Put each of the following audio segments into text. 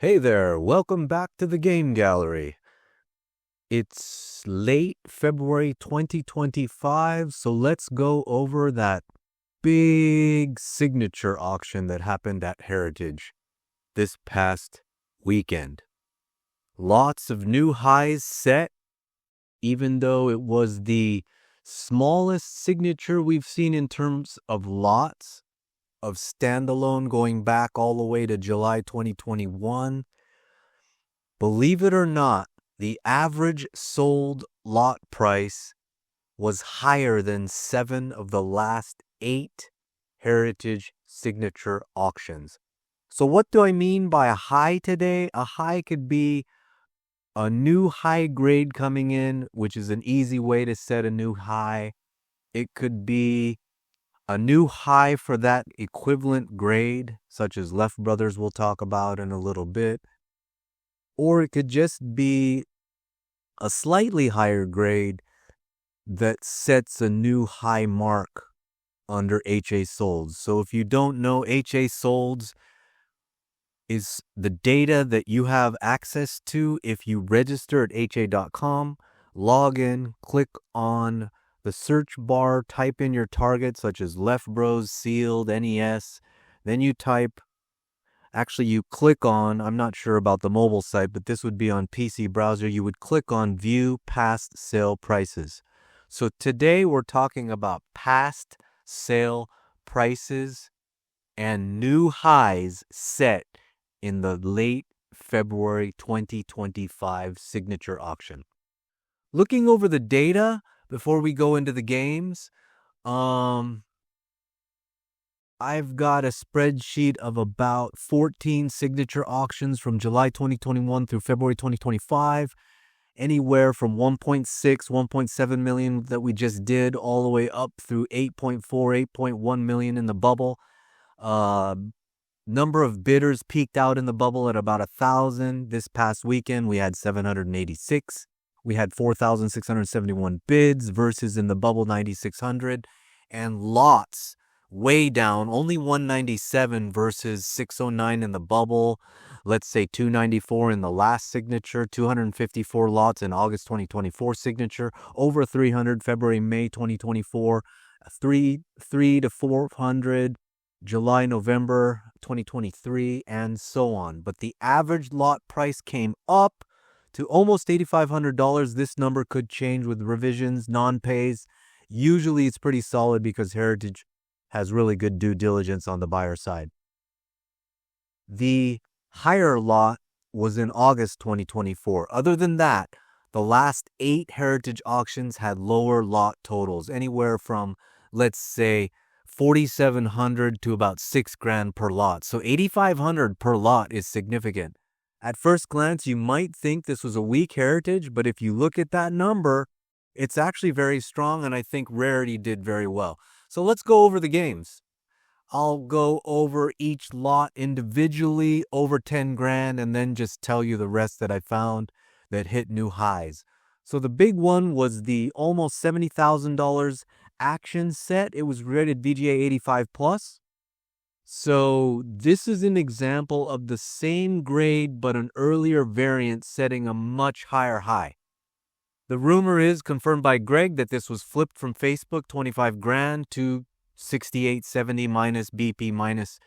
Hey there, welcome back to the Game Gallery. It's late February 2025, so let's go over that big signature auction that happened at Heritage this past weekend. Lots of new highs set, even though it was the smallest signature we've seen in terms of lots of standalone going back all the way to July 2021. Believe it or not, the average sold lot price was higher than 7 of the last 8 Heritage signature auctions. So what do I mean by a high today? A high could be a new high grade coming in, which is an easy way to set a new high. It could be a new high for that equivalent grade, such as Left Brothers we'll talk about in a little bit. Or it could just be a slightly higher grade that sets a new high mark under HA Solds. So if you don't know, HA Solds is the data that you have access to if you register at ha.com, log in, click on the search bar, type in your target such as Left Bros, Sealed, NES, then you type. Actually, you click on, I'm not sure about the mobile site, but this would be on PC browser. You would click on View Past Sale Prices. So today we're talking about past sale prices and new highs set in the late February 2025 signature auction. Looking over the data before we go into the games, I've got a spreadsheet of about 14 signature auctions from July 2021 through February 2025, anywhere from 1.6, 1.7 million that we just did, all the way up through 8.4, 8.1 million in the bubble. Number of bidders peaked out in the bubble at about 1,000. This past weekend, we had 786. We had 4,671 bids versus in the bubble 9,600. And lots way down, only 197 versus 609 in the bubble. Let's say 294 in the last signature, 254 lots in August 2024 signature, over 300 February, May 2024, 3 to 400 July, November 2023, and so on. But the average lot price came up to almost $8,500. This number could change with revisions, non-pays. Usually it's pretty solid because Heritage has really good due diligence on the buyer side. The higher lot was in August 2024. Other than that, the last 8 Heritage auctions had lower lot totals, anywhere from, let's say, 4,700 to about $6,000 per lot. So 8,500 per lot is significant. At first glance, you might think this was a weak Heritage, but if you look at that number, it's actually very strong, and I think Rarity did very well. So let's go over the games. I'll go over each lot individually, over 10 grand, and then just tell you the rest that I found that hit new highs. So the big one was the almost $70,000 action set. It was rated VGA 85 plus. So this is an example of the same grade, but an earlier variant setting a much higher high. The rumor is, confirmed by Greg, that this was flipped from Facebook, 25 grand to 68.70 minus BP minus,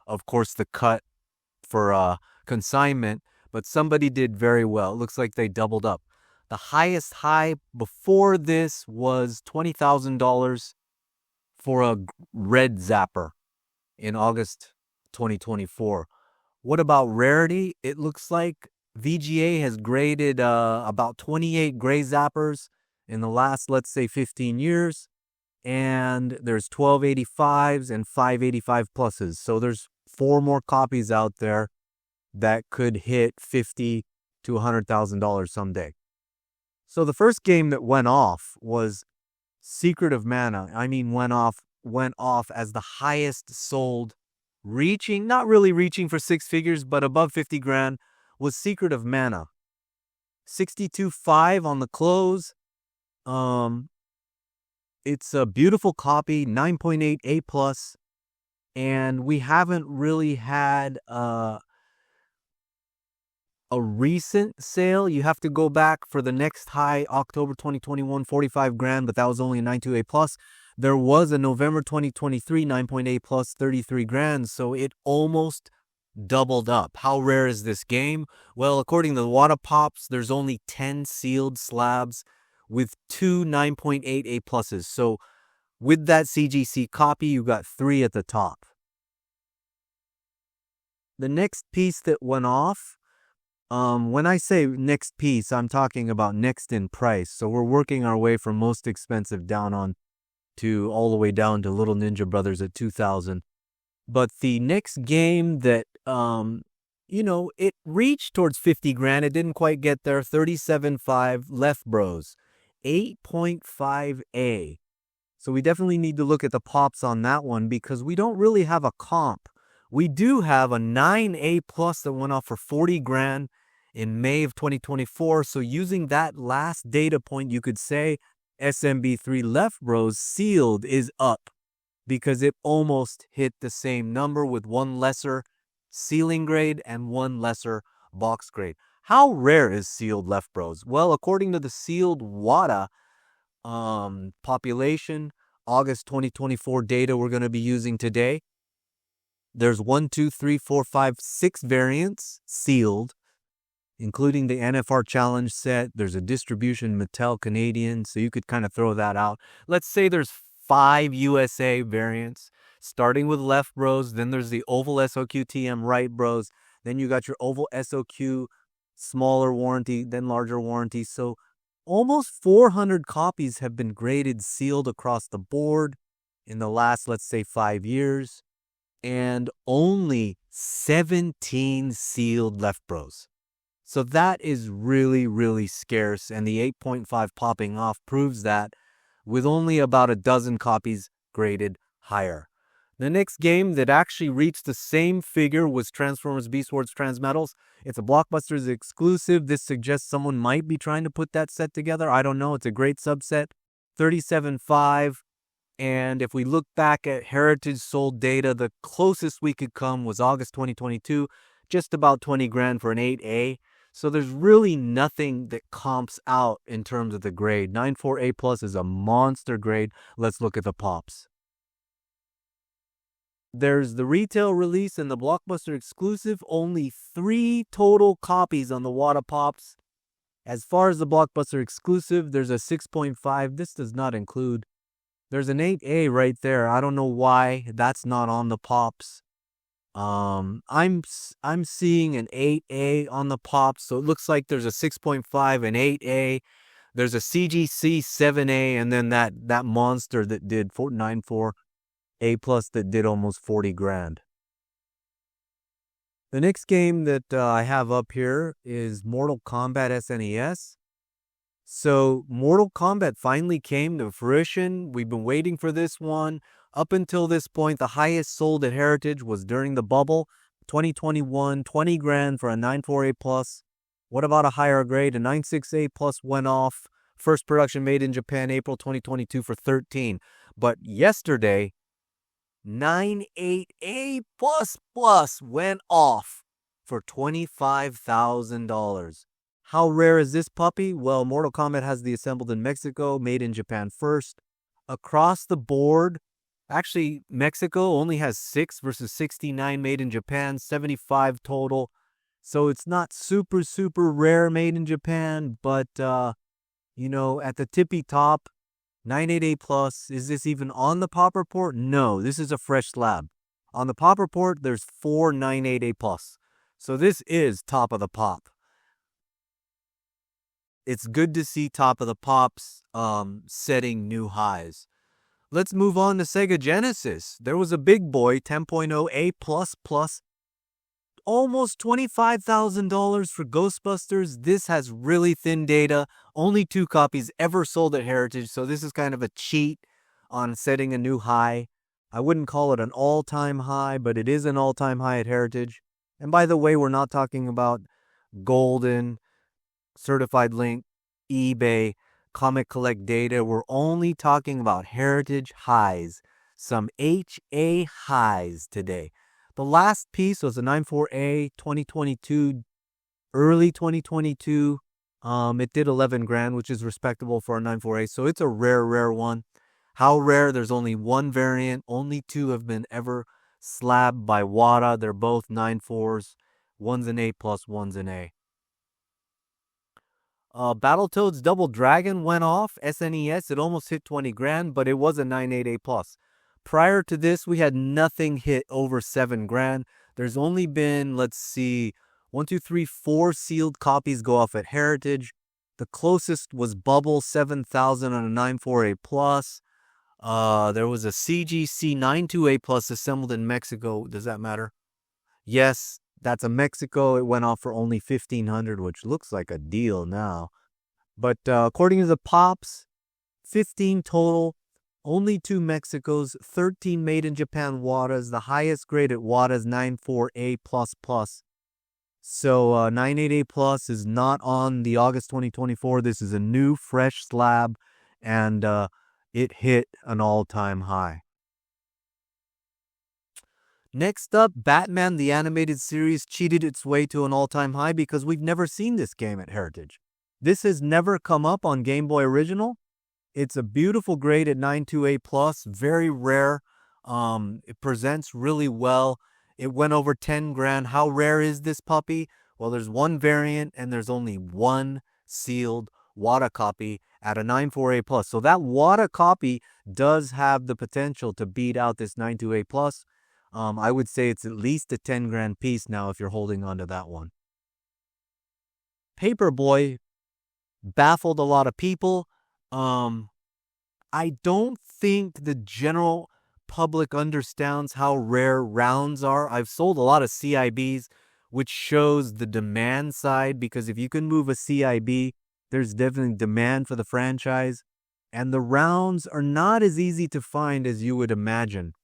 of course, the cut for consignment. But somebody did very well. It looks like they doubled up. The highest high before this was $20,000 for a red Zapper in August 2024. What about Rarity? It looks like VGA has graded about 28 gray Zappers in the last, let's say, 15 years. And there's 1285s and 585 pluses. So there's 4 more copies out there that could hit $50,000 to $100,000 someday. So the first game that went off was Secret of Mana. I mean, went off as the highest sold, not really reaching for 6 figures, but above 50 grand, was Secret of Mana. 62.5 on the close. It's a beautiful copy, 9.8 A+, and we haven't really had a recent sale. You have to go back for the next high, October 2021, 45 grand, but that was only a 928 plus. There was a November 2023 9.8 plus, 33 grand, so it almost doubled up. How rare is this game? Well, according to the Wata Pops, there's only 10 sealed slabs with two 9.8 A pluses. So with that CGC copy, you got 3 at the top. The next piece that went off, when I say next piece, I'm talking about next in price. So we're working our way from most expensive down on to all the way down to Little Ninja Brothers at 2,000. But the next game that, it reached towards 50 grand. It didn't quite get there. 37.5 Left Bros, 8.5A. So we definitely need to look at the pops on that one because we don't really have a comp. We do have a 9A plus that went off for 40 grand in May of 2024. So using that last data point, you could say SMB3 Left Bros sealed is up because it almost hit the same number with one lesser sealing grade and one lesser box grade. How rare is sealed Left Bros? Well, according to the sealed Wata population, August 2024 data we're going to be using today, there's 1, 2, 3, 4, 5, 6 variants sealed, including the NFR Challenge set. There's a distribution Mattel Canadian, so you could kind of throw that out. Let's say there's 5 USA variants, starting with Left Bros. Then there's the Oval SOQ TM Right Bros. Then you got your Oval SOQ smaller warranty, then larger warranty. So almost 400 copies have been graded sealed across the board in the last, let's say, 5 years. And only 17 sealed Left Bros. So that is really, really scarce, and the 8.5 popping off proves that with only about a dozen copies graded higher. The next game that actually reached the same figure was Transformers Beast Wars Transmetals. It's a Blockbusters exclusive. This suggests someone might be trying to put that set together. I don't know. It's a great subset. 37.5. And if we look back at Heritage sold data, the closest we could come was August 2022, just about 20 grand for an 8A. So there's really nothing that comps out in terms of the grade. 9.4A plus is a monster grade. Let's look at the pops. There's the retail release and the Blockbuster exclusive. Only 3 total copies on the Wata Pops. As far as the Blockbuster exclusive, there's a 6.5. This does not include. There's an 8A right there. I don't know why that's not on the pops. I'm seeing an 8A on the pops, so it looks like there's a 6.5 and 8A. There's a CGC 7A, and then that monster that did 494 A plus that did almost 40 grand. The next game that I have up here is Mortal Kombat SNES. So Mortal Kombat finally came to fruition. We've been waiting for this one. Up until this point, the highest sold at Heritage was during the bubble, 2021, 20 grand for a 9.4A plus. What about a higher grade? A 9.6A plus went off. First production made in Japan, April 2022 for 13. But yesterday, 9.8A plus went off for $25,000. How rare is this puppy? Well, Mortal Kombat has the assembled in Mexico, made in Japan first. Across the board, actually, Mexico only has 6 versus 69 made in Japan, 75 total. So it's not super, super rare made in Japan, but, at the tippy top, 9.8A plus. Is this even on the pop report? No, this is a fresh slab. On the pop report, there's 4 9.8A plus. So this is top of the pop. It's good to see top of the pops setting new highs. Let's move on to Sega Genesis. There was a big boy, 10.0A plus, almost $25,000 for Ghostbusters. This has really thin data. Only 2 copies ever sold at Heritage, so this is kind of a cheat on setting a new high. I wouldn't call it an all-time high, but it is an all-time high at Heritage. And by the way, we're not talking about Golden, Certified Link, eBay, Comic Collect data. We're only talking about Heritage highs, some HA highs today. The last piece was a 9.4A 2022 early 2022. It did 11 grand, which is respectable for a 948. So it's a rare one. How rare? There's only one variant. Only two have been ever slabbed by Wata. They're both 9.4s. One's an A plus, one's an A. Battletoads Double Dragon went off. SNES, it almost hit 20 grand, but it was a 9.8 A plus. Prior to this, we had nothing hit over 7 grand. There's only been, let's see, 1, 2, 3, 4 sealed copies go off at Heritage. The closest was Bubble 7,000 on a 9.4 A plus. There was a CGC 9.2 A plus assembled in Mexico. Does that matter? Yes, that's a Mexico. It went off for only 1,500, which looks like a deal now. But according to the Pops, 15 total, only 2 Mexicos, 13 made in Japan Watas. The highest grade at Watas 9.4A++. So 9.8A plus is not on the August 2024. This is a new, fresh slab, and it hit an all-time high. Next up, Batman the Animated Series cheated its way to an all-time high because we've never seen this game at Heritage. This has never come up on Game Boy Original. It's a beautiful grade at 9.2A+, very rare. It presents really well. It went over 10 grand. How rare is this puppy? Well, there's one variant and there's only one sealed Wata copy at a 9.4A+. So that Wata copy does have the potential to beat out this 9.2A+. I would say it's at least a 10 grand piece now if you're holding on to that one. Paperboy baffled a lot of people. I don't think the general public understands how rare rounds are. I've sold a lot of CIBs, which shows the demand side, because if you can move a CIB, there's definitely demand for the franchise. And the rounds are not as easy to find as you would imagine.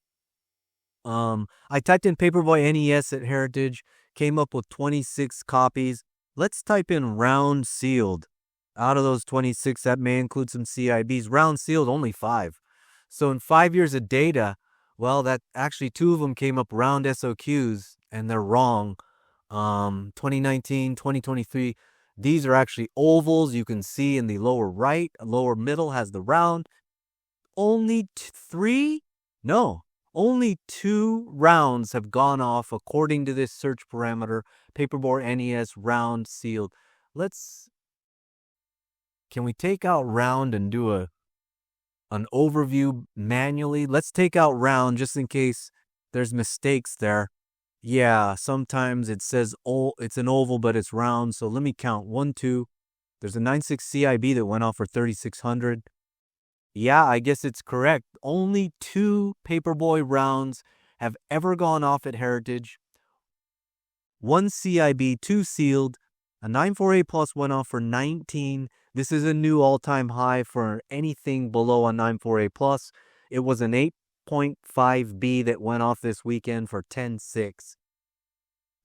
I typed in Paperboy NES at Heritage, came up with 26 copies. Let's type in round sealed. Out of those 26, that may include some CIBs. Round sealed, only 5. So in 5 years of data, well, that actually 2 of them came up round SOQs, and they're wrong. 2019, 2023, these are actually ovals. You can see in the lower right, lower middle has the round. Only 3? No. Only 2 rounds have gone off according to this search parameter, Paperboy NES round sealed. Can we take out round and do an overview manually? Let's take out round just in case there's mistakes there. Yeah, sometimes it says it's an oval, but it's round. So let me count. 1, 2. There's a 9.6 CIB that went off for 3,600. Yeah, I guess it's correct. Only 2 Paperboy rounds have ever gone off at Heritage. 1 CIB, 2 sealed. A 9.4A+ went off for 19. This is a new all-time high for anything below a 9.4A+. It was an 8.5B that went off this weekend for 10.6.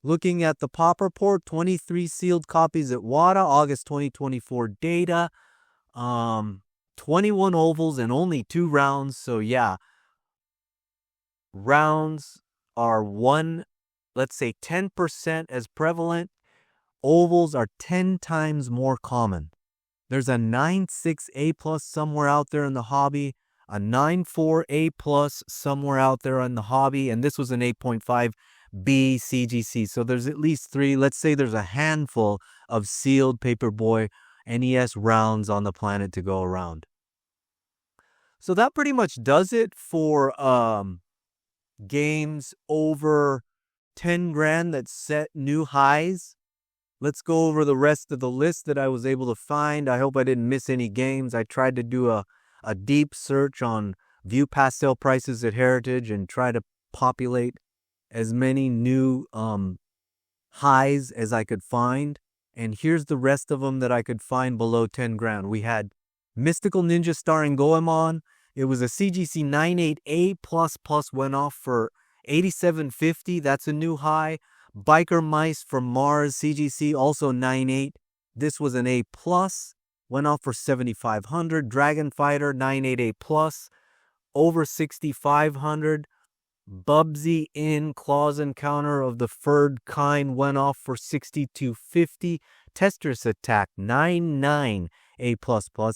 Looking at the pop report, 23 sealed copies at Wata, August 2024 data. 21 ovals and only 2 rounds. So yeah, rounds are let's say 10% as prevalent. Ovals are 10 times more common. There's a 9.6A+ somewhere out there in the hobby, a 9.4A+ somewhere out there in the hobby, and this was an 8.5B CGC. So there's at least 3. Let's say there's a handful of sealed Paperboy NES rounds on the planet to go around. So that pretty much does it for games over 10 grand that set new highs. Let's go over the rest of the list that I was able to find. I hope I didn't miss any games. I tried to do a deep search on view past sale prices at Heritage and try to populate as many new highs as I could find. And here's the rest of them that I could find below 10 grand. We had Mystical Ninja starring Goemon. It was a CGC 9.8A++, went off for 87.50. That's a new high. Biker Mice from Mars CGC, also 9.8. This was an A+, went off for 7,500. Dragon Fighter 9.8A+, over 6,500. Bubsy in Claws Encounter of the Furred Kind went off for $62.50. Tetris Attack 99 A++.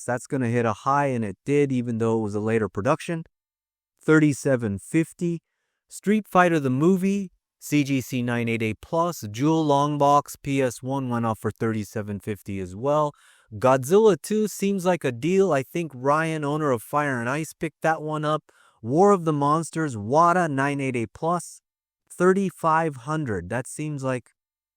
That's going to hit a high, and it did, even though it was a later production. $37.50. Street Fighter the Movie, CGC 98A+. Jewel Longbox PS1 went off for $37.50 as well. Godzilla 2 seems like a deal. I think Ryan, owner of Fire and Ice, picked that one up. War of the Monsters, Wata 98A+, $3,500. That seems like,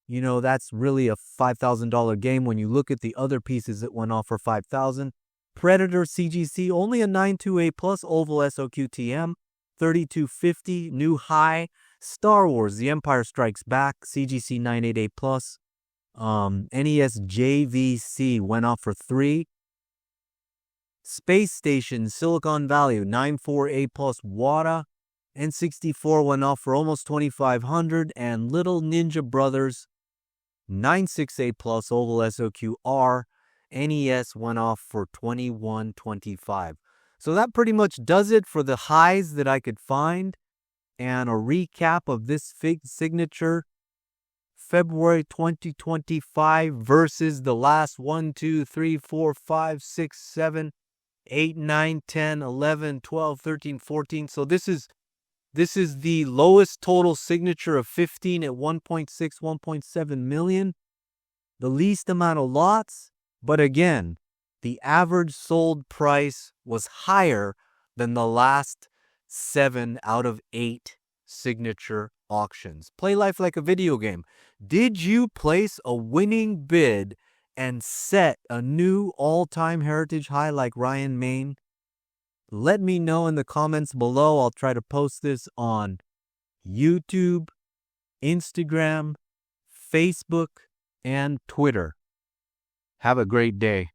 that's really a $5,000 game when you look at the other pieces that went off for $5,000. Predator CGC, only a 92A+, Oval SOQTM, $32.50, new high. Star Wars, The Empire Strikes Back, CGC 98A+, NES JVC went off for $3. Space Station, Silicon Valley, 94A+, Wata, N64 went off for almost $2,500, and Little Ninja Brothers, 96A+, Oval SOQR, NES went off for $21.25. So that pretty much does it for the highs that I could find, and a recap of this signature February 2025 versus the last 1, 2, 3, 4, 5, 6, 7, 8, 9, 10, 11, 12, 13, 14. So this is the lowest total signature of 15 at 1.6, 1.7 million. The least amount of lots, but again, the average sold price was higher than the last 7 out of 8 signature auctions. Play life like a video game. Did you place a winning bid and set a new all-time heritage high like Ryan Main? Let me know in the comments below. I'll try to post this on YouTube, Instagram, Facebook, and Twitter. Have a great day.